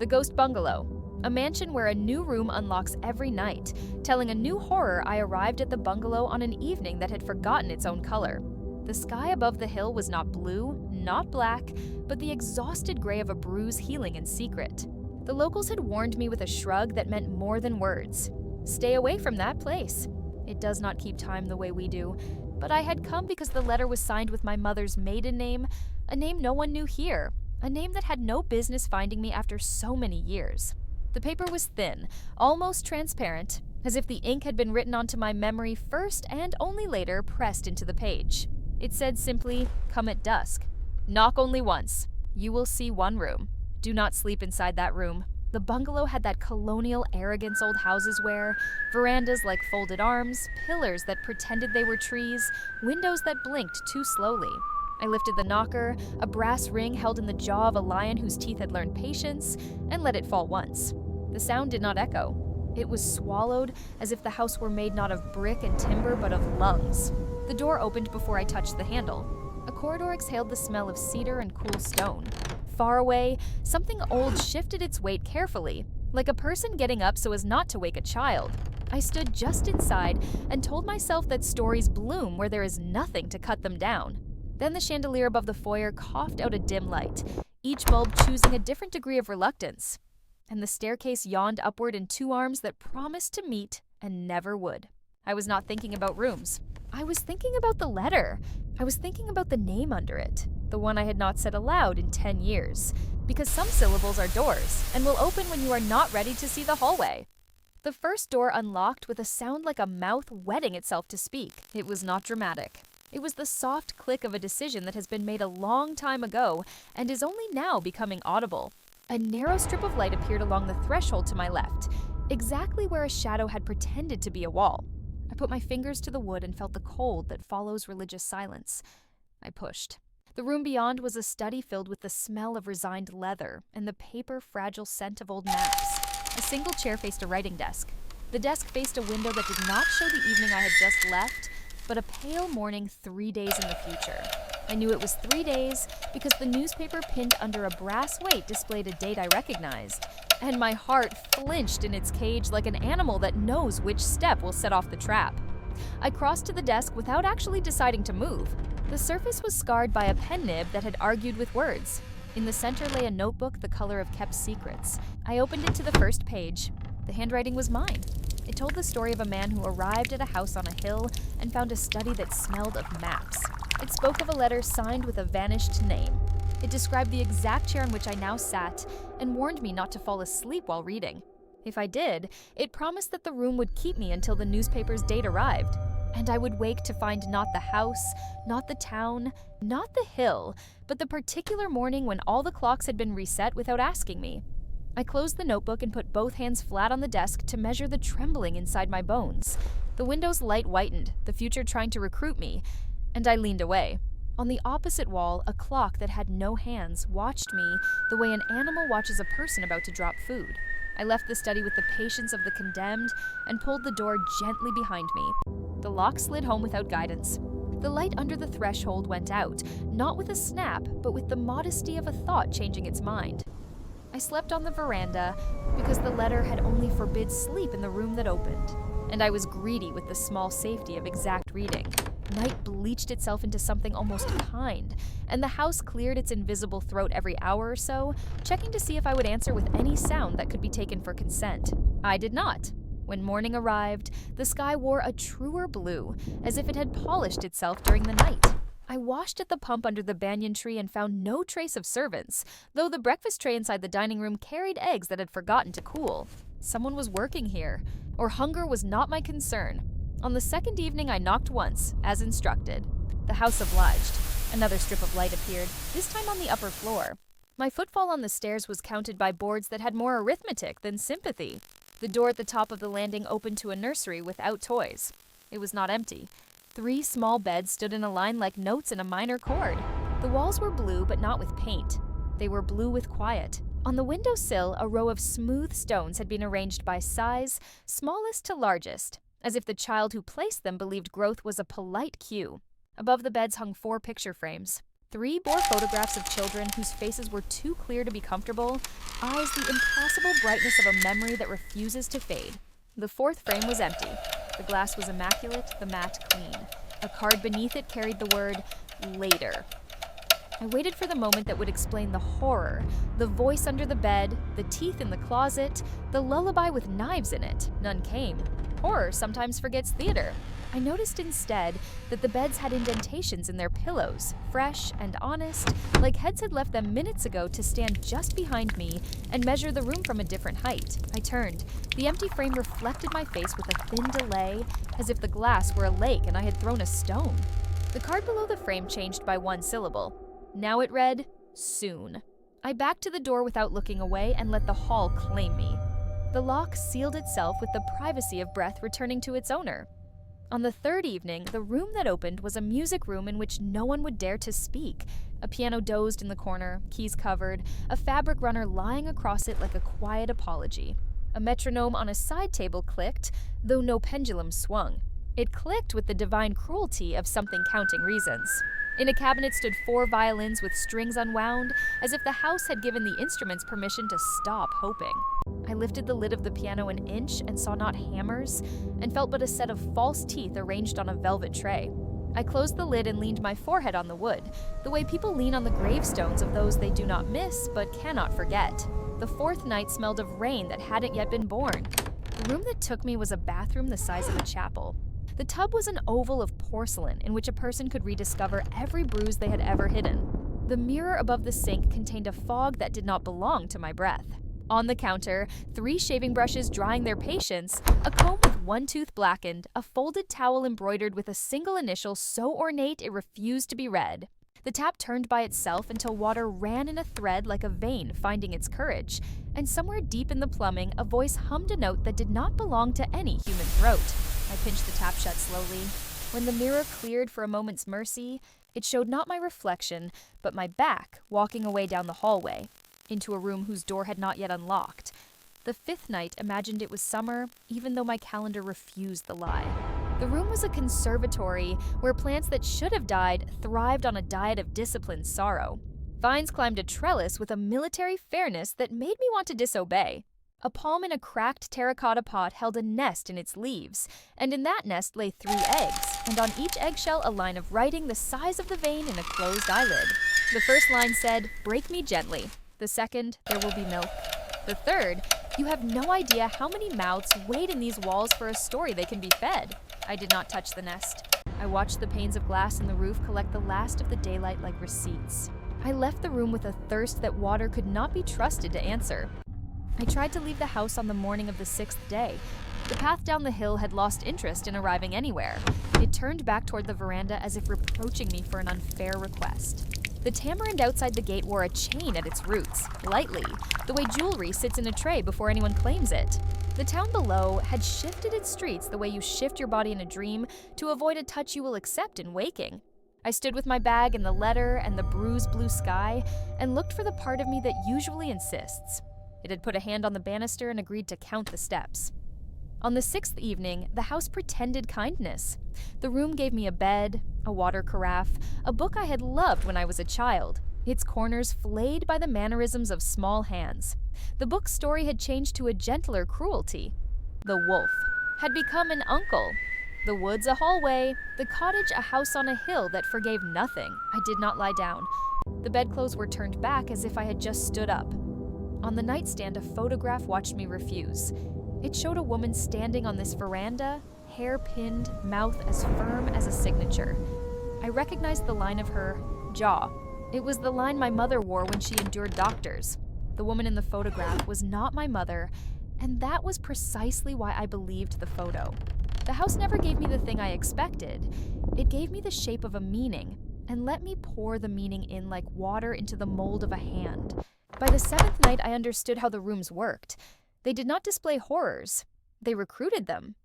The Ghost Bungalow, a mansion where a new room unlocks every night, telling a new horror. I arrived at the bungalow on an evening that had forgotten its own color. The sky above the hill was not blue, not black, but the exhausted gray of a bruise healing in secret. The locals had warned me with a shrug that meant more than words. Stay away from that place. It does not keep time the way we do, but I had come because the letter was signed with my mother's maiden name, a name no one knew here, a name that had no business finding me after so many years. The paper was thin, almost transparent, as if the ink had been written onto my memory first and only later pressed into the page. It said simply, "Come at dusk. Knock only once. You will see one room. Do not sleep inside that room." The bungalow had that colonial arrogance old houses wear, verandas like folded arms, pillars that pretended they were trees, windows that blinked too slowly. I lifted the knocker, a brass ring held in the jaw of a lion whose teeth had learned patience, and let it fall once. The sound did not echo. It was swallowed as if the house were made not of brick and timber but of lungs. The door opened before I touched the handle. A corridor exhaled the smell of cedar and cool stone. Far away, something old shifted its weight carefully, like a person getting up so as not to wake a child. I stood just inside and told myself that stories bloom where there is nothing to cut them down. Then the chandelier above the foyer coughed out a dim light, each bulb choosing a different degree of reluctance. And the staircase yawned upward in two arms that promised to meet and never would. I was not thinking about rooms. I was thinking about the letter. I was thinking about the name under it, the one I had not said aloud in 10 years, because some syllables are doors and will open when you are not ready to see the hallway. The first door unlocked with a sound like a mouth wetting itself to speak. It was not dramatic. It was the soft click of a decision that has been made a long time ago and is only now becoming audible. A narrow strip of light appeared along the threshold to my left, exactly where a shadow had pretended to be a wall. I put my fingers to the wood and felt the cold that follows religious silence. I pushed. The room beyond was a study filled with the smell of resigned leather and the paper, fragile scent of old maps. A single chair faced a writing desk. The desk faced a window that did not show the evening I had just left, but a pale morning 3 days in the future. I knew it was 3 days because the newspaper pinned under a brass weight displayed a date I recognized, and my heart flinched in its cage like an animal that knows which step will set off the trap. I crossed to the desk without actually deciding to move. The surface was scarred by a pen nib that had argued with words. In the center lay a notebook the color of kept secrets. I opened it to the first page. The handwriting was mine. It told the story of a man who arrived at a house on a hill and found a study that smelled of maps. It spoke of a letter signed with a vanished name. It described the exact chair on which I now sat and warned me not to fall asleep while reading. If I did, it promised that the room would keep me until the newspaper's date arrived, and I would wake to find not the house, not the town, not the hill, but the particular morning when all the clocks had been reset without asking me. I closed the notebook and put both hands flat on the desk to measure the trembling inside my bones. The window's light whitened, the future trying to recruit me, and I leaned away. On the opposite wall, a clock that had no hands watched me the way an animal watches a person about to drop food. I left the study with the patience of the condemned and pulled the door gently behind me. The lock slid home without guidance. The light under the threshold went out, not with a snap, but with the modesty of a thought changing its mind. I slept on the veranda because the letter had only forbid sleep in the room that opened, and I was greedy with the small safety of exact reading. Night bleached itself into something almost kind, and the house cleared its invisible throat every hour or so, checking to see if I would answer with any sound that could be taken for consent. I did not. When morning arrived, the sky wore a truer blue, as if it had polished itself during the night. I washed at the pump under the banyan tree and found no trace of servants, though the breakfast tray inside the dining room carried eggs that had forgotten to cool. Someone was working here, or hunger was not my concern. On the second evening, I knocked once, as instructed. The house obliged. Another strip of light appeared, this time on the upper floor. My footfall on the stairs was counted by boards that had more arithmetic than sympathy. The door at the top of the landing opened to a nursery without toys. It was not empty. 3 small beds stood in a line like notes in a minor chord. The walls were blue, but not with paint. They were blue with quiet. On the windowsill, a row of smooth stones had been arranged by size, smallest to largest, as if the child who placed them believed growth was a polite cue. Above the beds hung 4 picture frames. 3 bore photographs of children whose faces were too clear to be comfortable, eyes the impossible brightness of a memory that refuses to fade. The 4th frame was empty. The glass was immaculate, the mat clean. A card beneath it carried the word, "Later." I waited for the moment that would explain the horror, the voice under the bed, the teeth in the closet, the lullaby with knives in it. None came. Horror sometimes forgets theater. I noticed instead that the beds had indentations in their pillows, fresh and honest, like heads had left them minutes ago to stand just behind me and measure the room from a different height. I turned. The empty frame reflected my face with a thin delay, as if the glass were a lake and I had thrown a stone. The card below the frame changed by 1 syllable. Now it read, "Soon." I backed to the door without looking away and let the hall claim me. The lock sealed itself with the privacy of breath returning to its owner. On the 3rd evening, the room that opened was a music room in which no one would dare to speak. A piano dozed in the corner, keys covered, a fabric runner lying across it like a quiet apology. A metronome on a side table clicked, though no pendulum swung. It clicked with the divine cruelty of something counting reasons. In a cabinet stood 4 violins with strings unwound, as if the house had given the instruments permission to stop hoping. I lifted the lid of the piano an inch and saw not hammers, and felt but a set of false teeth arranged on a velvet tray. I closed the lid and leaned my forehead on the wood, the way people lean on the gravestones of those they do not miss but cannot forget. The 4th night smelled of rain that hadn't yet been born. The room that took me was a bathroom the size of a chapel. The tub was an oval of porcelain in which a person could rediscover every bruise they had ever hidden. The mirror above the sink contained a fog that did not belong to my breath. On the counter, 3 shaving brushes drying their patience, a comb with 1 tooth blackened, a folded towel embroidered with a single initial so ornate it refused to be read. The tap turned by itself until water ran in a thread like a vein finding its courage, and somewhere deep in the plumbing, a voice hummed a note that did not belong to any human throat. I pinched the tap shut slowly. When the mirror cleared for a moment's mercy, it showed not my reflection, but my back walking away down the hallway, into a room whose door had not yet unlocked. The 5th night imagined it was summer, even though my calendar refused the lie. The room was a conservatory where plants that should have died thrived on a diet of disciplined sorrow. Vines climbed a trellis with a military fairness that made me want to disobey. A palm in a cracked terracotta pot held a nest in its leaves, and in that nest lay 3 eggs, and on each eggshell a line of writing the size of the vein in a closed eyelid. The first line said, "Break me gently." The second, "There will be milk." The third, "You have no idea how many mouths wait in these walls for a story they can be fed." I did not touch the nest. I watched the panes of glass in the roof collect the last of the daylight like receipts. I left the room with a thirst that water could not be trusted to answer. I tried to leave the house on the morning of the 6th day. The path down the hill had lost interest in arriving anywhere. It turned back toward the veranda as if reproaching me for an unfair request. The tamarind outside the gate wore a chain at its roots, lightly, the way jewelry sits in a tray before anyone claims it. The town below had shifted its streets the way you shift your body in a dream to avoid a touch you will accept in waking. I stood with my bag and the letter and the bruised blue sky and looked for the part of me that usually insists. It had put a hand on the banister and agreed to count the steps. On the 6th evening, the house pretended kindness. The room gave me a bed, a water carafe, a book I had loved when I was a child, its corners flayed by the mannerisms of small hands. The book's story had changed to a gentler cruelty. The wolf had become an uncle. The woods a hallway, the cottage a house on a hill that forgave nothing. I did not lie down. The bedclothes were turned back as if I had just stood up. On the nightstand, a photograph watched me refuse. It showed a woman standing on this veranda, hair pinned, mouth as firm as a signature. I recognized the line of her jaw. It was the line my mother wore when she endured doctors. The woman in the photograph was not my mother, and that was precisely why I believed the photo. The house never gave me the thing I expected. It gave me the shape of a meaning, and let me pour the meaning in like water into the mold of a hand. By the 7th night, I understood how the rooms worked. They did not display horrors. They recruited them.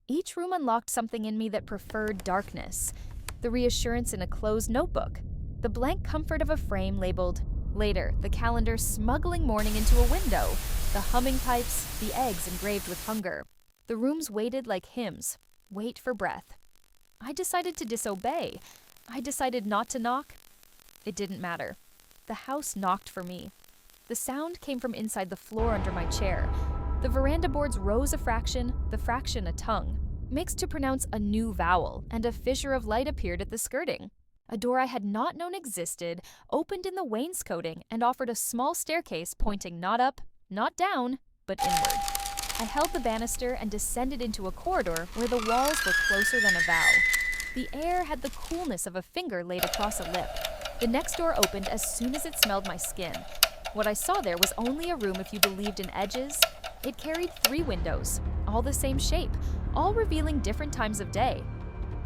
Each room unlocked something in me that preferred darkness. The reassurance in a closed notebook. The blank comfort of a frame labeled "Later," the calendar smuggling morning into a window. The humming pipes, the eggs engraved with hunger. The rooms waited like hymns. Wait for breath. I decided to disobey. I decided not to knock. It didn't matter. The house knocked for me. The sound came from inside the floor under my chair. The veranda boards rose a fraction, the fraction a tongue, mixed to pronounce a new vowel, and a fissure of light appeared at the skirting. A door I had not known existed opened in the wainscoting and offered a small staircase pointing not up, not down, but inward. I held the banister and descended into a corridor where the walls were closer than a vow. The air had the coolness of a finger laid across a lip. The next door opened as soon as it smelled my skin. What I saw there was only a room if you believed in edges. It carried 3 windows, all the same shape, all revealing different times of day.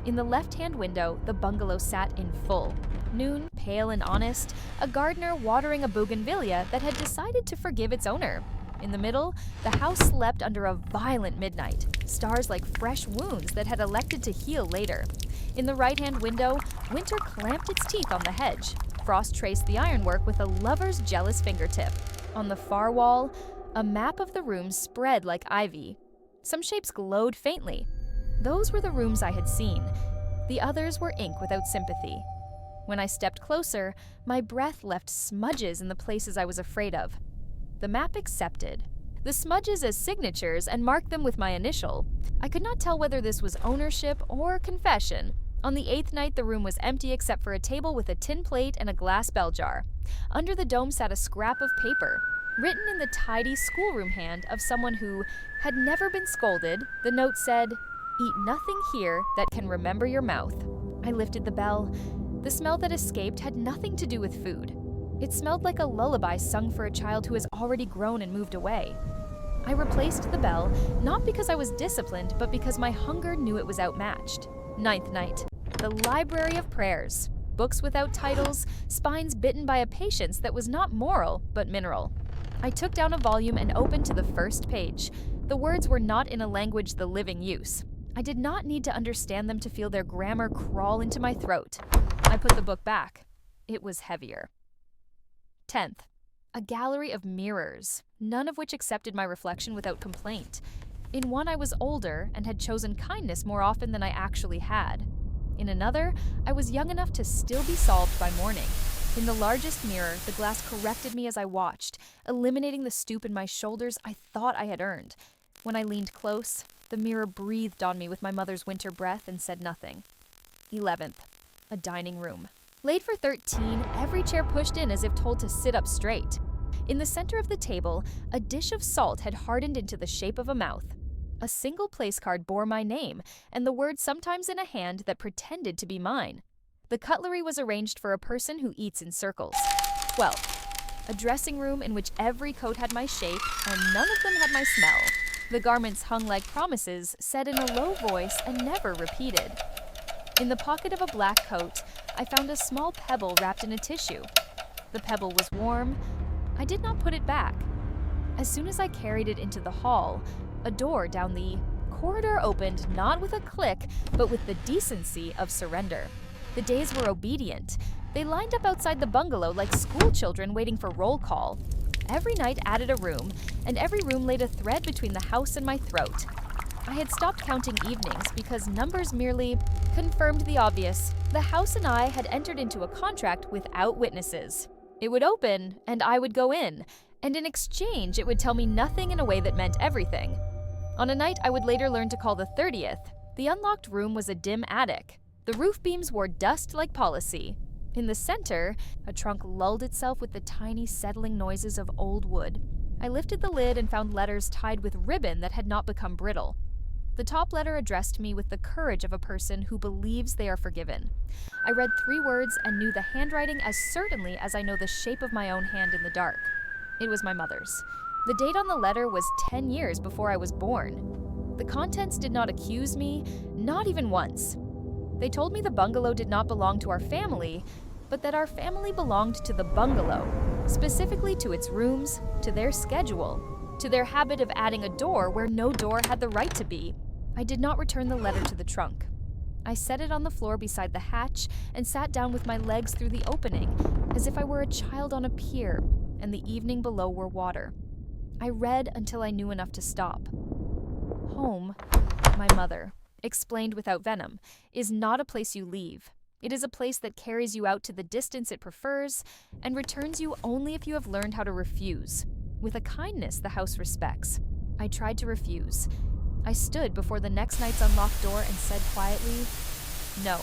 In the left-hand window, the bungalow sat in full. Noon, pale and honest, a gardener watering a bougainvillea that had decided to forgive its owner. In the middle, the house slept under a violent midnight, stars like fresh wounds that had elected to heal later. In the right-hand window, winter clamped its teeth on the hedge. Frost traced the ironwork with a lover's jealous fingertip. On the far wall, a map of the room spread like ivy. Some shapes glowed faintly. Those were the rooms I had seen. The others were ink without sympathy. When I stepped closer, my breath left smudges in the places I was afraid of. The map accepted the smudges as signatures and marked them with my initial. I could not tell whether this was ownership or confession. On the 8th night, the room was empty except for a table with a tin plate and a glass bell jar. Under the dome sat a scrap of paper, written in the tidy schoolroom hand of someone who had never been scolded. The note said, "Eat nothing here that can remember your mouth." I lifted the bell. The smell that escaped had nothing to do with food. It smelled like a lullaby sung for a child who has already grown and moved away. I replaced the bell, not because I was disciplined, but because my hunger knew it was outmatched. 9th night. The library of prayers. Books without titles, spines bitten by a patience that was not moral, but mineral. I took down a volume and opened to the first page. The words were not in a language the living use. I did not need to understand them to feel their grammar crawl into my throat. I put the book back. It was heavier. 10th. A gallery of mirrors, none of which accepted my reflection without complaint. In one I was older and had chosen kindness more often than I actually had. In another, I was young enough to still be solved by morning. In the largest mirror, the glass corrected me as I watched, eliminating the stoop in my shoulders I thought I had earned. When I leaned close, the mirror breathed on me with my mother's winter breath and said nothing. 11th. A dining room. Laid for 13, every chair pushed in as if told to sit up straight. In the center of the table, a dish of salt had hardened into the shape of a mouth. A single place card bore my name, and the word sometimes in a hand that pretended to be mine. The cutlery was arranged for a person who eats in circles. 12th. A dressing room in which every coat had my shape, and none of them had my smell. The garments hung like promises, said in a low voice and never repeated. In the pocket of a black coat, I found a small pebble wrapped in a tissue. The pebble was warm. I did not put it back. As soon as I carried it into the hall, a door down the corridor opened not with a click, but with the decency of surrender. The days were obedient. They lined up outside the bungalow like school children waiting for roll call. Every night added a room, and every room laid a thread between the house and my throat. I had stopped counting evenings because numbers merely confirmed the obvious. The house and I had entered into a contract without witnesses. It would open, and I would go in, and in exchange it would tell me nothing in a way that meant everything. On a night I would later learn to call the 30th, the unlocked room was a dim attic. The roof beams wore dust like policy. In the center, a trunk lulled itself with the tiny settling noises of old wood. I lifted the lid and found letters tied with ribbon that had not become brittle. The top letter addressed me with the courage of a person who believes they are forgiven. I read 3 words and knew the handwriting as certainly as I know the shape of my own hand in the dark. It was my mother's. The date on the letter was 10 years before I was born. The contents did not accuse me, not even once. They told me the bungalow did not belong to our family, but that our family belonged to the bungalow, specifically to its rooms, to their schedule, to their habit of adding a door where no door had the right to be. I did not return the letter to the trunk. I set it on the floor beside the hatch and sat down with my legs through the opening, as if I were a child on a pier and the evening below were water. I read until I knew enough to stop. Home, my mother explained without venom, is not a place you leave. It is a place that carries you out to the distance it prefers and returns you only if you have learned how to refuse, with a kindness the house respects. I tried to refuse. I stood before the next night's unlocked door and said quietly, "No."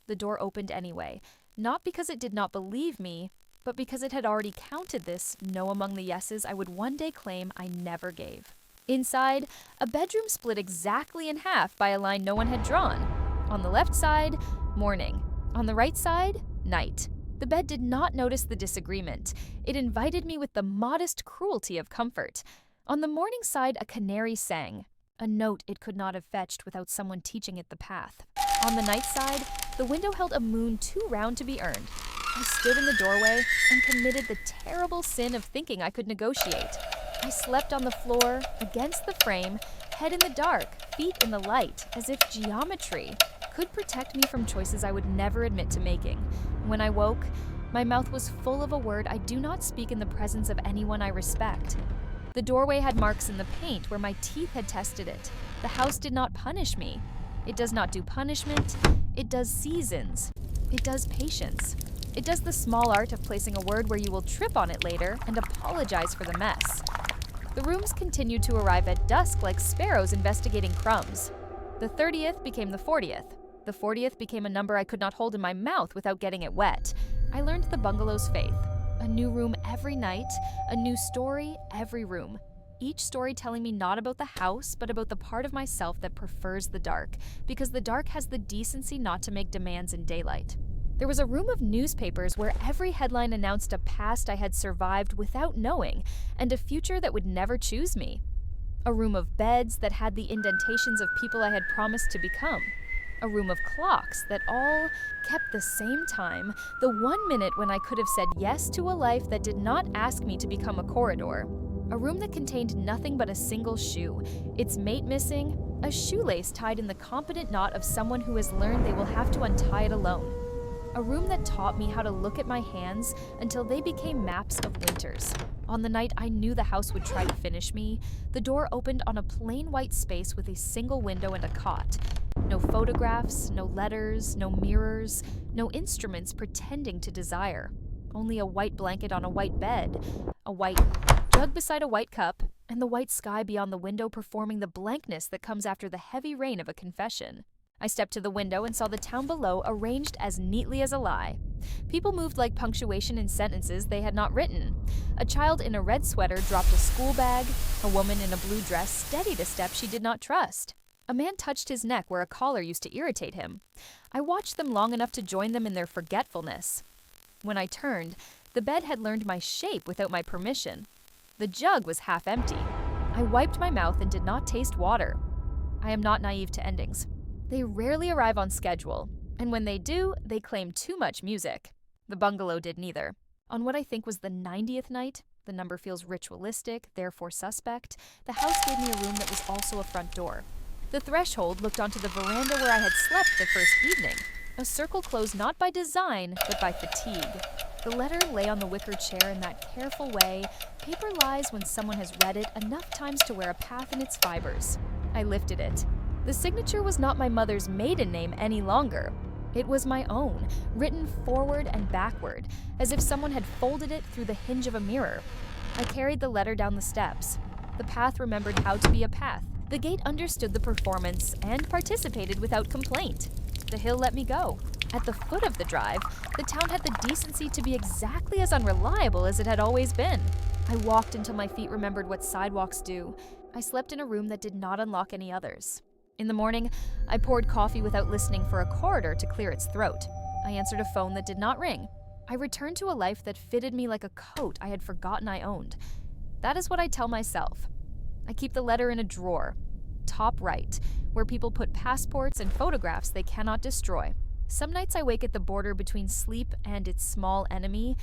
The door opened anyway, not because it did not believe me, but because it had already counted this no among the yeses I would one day claim I never gave. Inside, a bedroom split exactly in half by a line no one had drawn. On the left side, morning. On the right side, night. The bed did not notice the disagreement. It invited me with the modest cruelty of comfort. On the morning side, a canary sang, a note it could not have fetched without someone teaching it the path. On the night side, the window held a moon too round to be earned. I stood in the doorway and committed the terrible sin of thinking I could negotiate. I slept on the floor, against the frame, head in the dark, feet in the light, as if geometry could protect me from choices I would never admit to making. When I woke, my mouth was full of a word I do not speak in the presence of anyone I respect. The doorway had marks in the paint where my teeth had tested it. The house did not punish me. It does not do punishment. It does seasons. It does patience. It does the small art of placing a word where you will trip on it later and apologize for the mess. The rooms continued to arrive at dusk like sparrows investigating crumbs. The 30th became the 40th. The 40th became a number I could not hold in my mouth without getting it wet. I learned the bungalow's faith. A new room every night, a new story every room. Each story telling me not about the house, but about the part of myself that prefers the dark, because the dark has the decency not to make demands in daylight. There was a room of newspapers where every headline announced a past I had survived without knowing, and a future that would never choose me. A room of beds that had the indentations of people I had promised to become. A room of clocks that all kept the same time, the 1 minute when I could have said yes to a life that did not ask me to become a corridor. A room that contained nothing but a single shoe, its mate missing, a shoelace tied in the competent knot of someone who has learned they will have to untie it alone. A room that taught me how to look at my hands until they became maps of winters. On the night I knew the house would try to finish me, the door opened on a plain white space with a single window and a cot. No photographs, no letters, no mirrors, no instruments pretending to desire. Only a white blanket on a white bed, a white jug beside a white cup, and the white sky beyond the window performing the blankness that comes after the heavy rain of a confession. I stepped to the window and saw the town below arranged as neatly as a lie. People moved like punctuation in sentences they had not written. A child in a red sweater dropped a school bag. A woman in a blue dress steadied a step she did not trust. A man touched his neck where a collar used to irritate him. I watched them long enough to join them in their forgetfulness. When I turned, the bed had learned my shape without my permission. The jug was half empty. I wiped my mouth and did not taste water. I am not naive to endings. They rarely arrive on schedule, and when they do, they claim too much music. The bungalow did neither. On what I think was the 90th night, the number feels ritualistic, therefore suspect, the house gave me a room that was also a front door. The threshold looked onto the veranda where I had slept the first evening. A circle closed not by design, but by fatigue. The letter lay on the wicker chair in that careful way paper lies when someone has read it enough times to wear a path in its fibers. I lifted it. The signature was not my mother's maiden name any longer. It was my own, written forward and backward, as if someone had folded it through the hinge of a mirror. I carried the letter down the steps. The path remembered how to be a path. The gate understood the performance and participated without complaint. The hill let me go. At the foot of the drive, the town had the decency to be exactly as unreliable as it had always been. I walked until my feet remembered what sidewalks do. I slept in a room that did not unlock any others. In the morning, I poured coffee without listening for a corridor to clear its throat. I answered a phone that did not ring. I returned to a life that fitted me like a coat I had forgotten I owned. That is what I tell myself. I keep the letter in a drawer, top right, where people put passports and photographs they cannot destroy. Some nights I wake at the border between sleep and its small enemy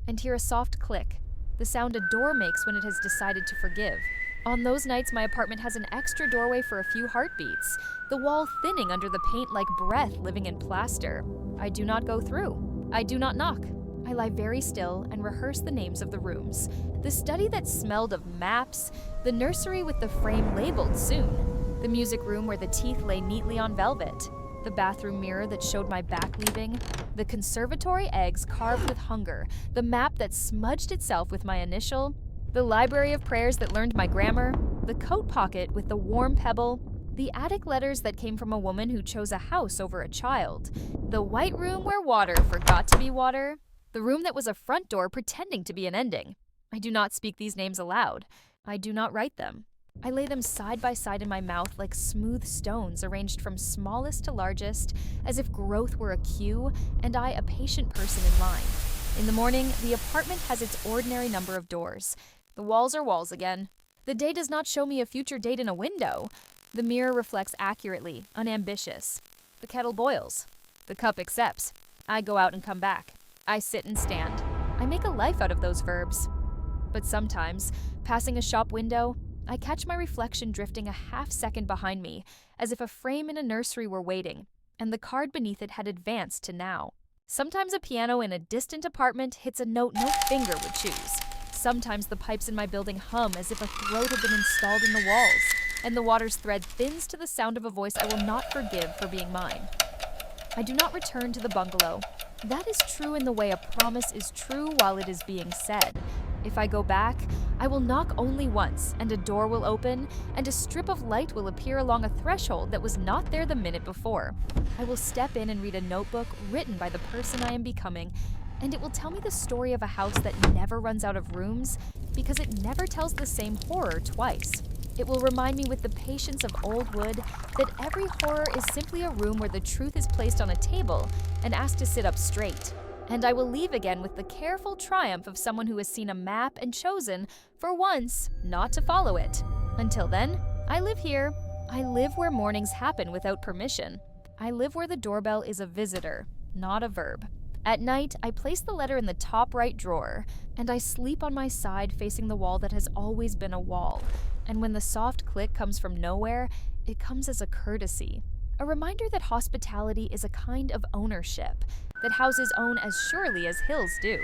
and hear a soft click, the sound a door makes when it has decided to forgive. On those nights, my apartment has an extra doorway for a few heartbeats, the wall thinning under the paint like breath living in plaster. I do not go through. I do not knock. I lie very still and rehearse the names of the rooms. The study that smelled of maps, the nursery with the frame labeled soon, the music room where the teeth lay neatly on velvet, the bathroom mirror that showed my back leaving, the conservatory eggs carved with hunger, the map that smudged itself with my initial, the library of prayers that learned my grammar, the coat pocket with the warm pebble, the attic letters that came from a woman who chose a house over a child, the white room where water forgot to be water, the room that was a front door pretending to be an ending. I do not speak these names aloud. I do not write them. I lay them side by side in my mouth like smooth stones arranged from smallest to largest, as if growth were a queue and I a patient person in line. In the morning, the apartment has its ordinary number of doors. The walls are walls again. The day does not show me a future date in a window. The mirror reflects accurately, unambitious. The kettle boils. The cup accepts. I go out and come back. I sit and stand. I make a life out of those verbs. But sometimes, passing a shop window, I catch my reflection drifting a half second behind me, as if a frame in a nursery were waiting, and the card beneath it had advanced to now. Sometimes a piano in a distant apartment hits a note no finger would choose. Sometimes the pipes in my building hum as if a throat had been installed in the walls, and the water's thread thins to the sound of a voice I will not forgive for being mine. I do not return to the bungalow. That is true in the way a promise is true while it is being said. If I go back, I will knock only once, and a door will open, and a strip of light will appear along a threshold that was not there the minute before. I will step in and read a notebook written by the person I am becoming, and it will tell me the story of a house that never runs out of rooms because it never tells the same horror twice. It will remind me with the patience of old wood that every horror is simply a room where the truth is placed on a table and asked to sit up straight. And I will leave again with the careful triumph of someone who has seen a map and chosen, for once, not to follow it. Until then, I live here. I live where mornings happen without permission. I live where the doorbell is a visitor, not a verb. At night, I place the letter in the top right drawer, and I sleep on my side facing the wall that has always been a wall. And when the soft click comes from nowhere, it comes as a courtesy. A reminder that hospitality is a kind of ownership, that houses own as surely as hills do,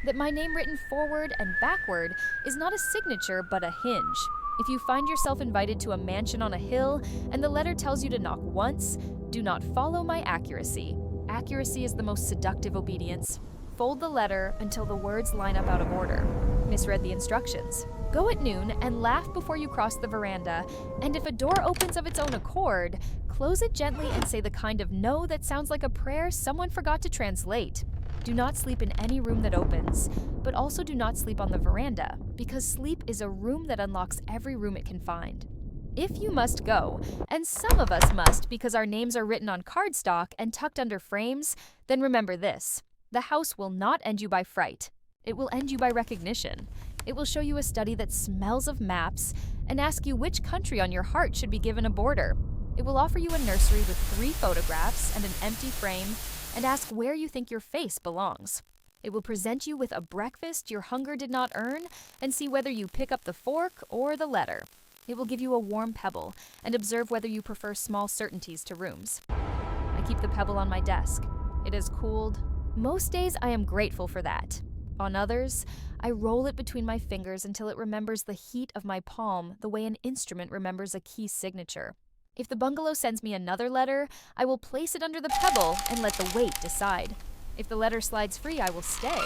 that my name written forward and backward is not a signature but a hinge. If you find yourself invited to a mansion on a hill and the letter tells you to knock once, do not follow my accuracy. Accuracy is the most seductive obedience. Fold the letter until the words line up out of order. Misread the instructions. Go at noon and laugh before you cross the veranda, and if a door opens of its own accord, close it gently and say the kind of no that sounds like a prayer someone forgot to translate. Do not sleep in any room that opens, but also do not sleep on the veranda, because sleep is a room that unlocks every room it can find. If you must go, and some of us must because our names are written on cardstock and tucked under frames, then remember this. The house will not end you by fright. It will end you by recognition. It will show you a study that smells of maps and ask you which country on your heart should be given a border. It will offer you a nursery with 3 photographs and an empty frame and ask where you think your face belongs. It will present you with a breakfast your hunger did not earn and see whether you pick up the fork or the letter. It will give you a warm pebble and observe whether you prefer small certainties to rooms. I keep the pebble on my desk. It has cooled. Most days I am grateful for that. On others, I roll it between my fingers until it remembers the heat of my palm the way an instrument remembers a key signature. If the bungalow sends me another letter, I will place it under the pebble and let the weight decide. If the letter slides free, I will stay.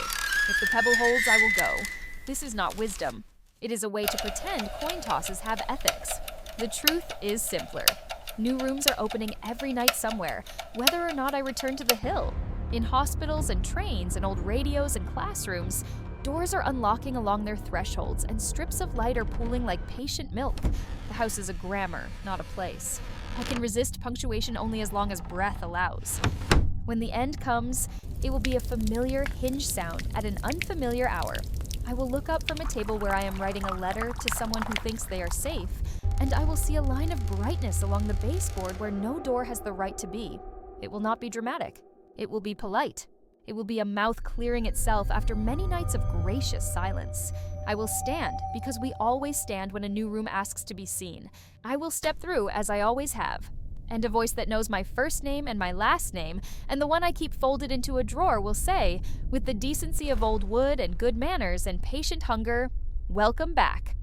If the pebble holds, I will go. This is not wisdom. It is a way to pretend coin tosses have ethics. The truth is simpler. New rooms are opening every night somewhere, whether or not I return to the hill. In hospitals and trains and old radios and classrooms, doors are unlocking along their thresholds and strips of light are pooling like patient milk. The house is a grammar, not a place. I can resist punctuation only as long as breath allows. When the end comes, it will be a familiar hinge sound at an unfamiliar hour. I will look up from a table where I am writing a letter to someone who thinks they are safe, and I will see a line of brightness along the baseboard where no door has the right to be. It will not be dramatic. It will be polite. It will be a mouth clearing itself after many nights of gracious silence. I will stand, because we always stand when a new room asks to be seen. I will step through, as I always have. And a voice that knows my first name and my last name, and the one I keep folded into a drawer, will say, with the decency of old wood and good manners and patient hunger, "Welcome back."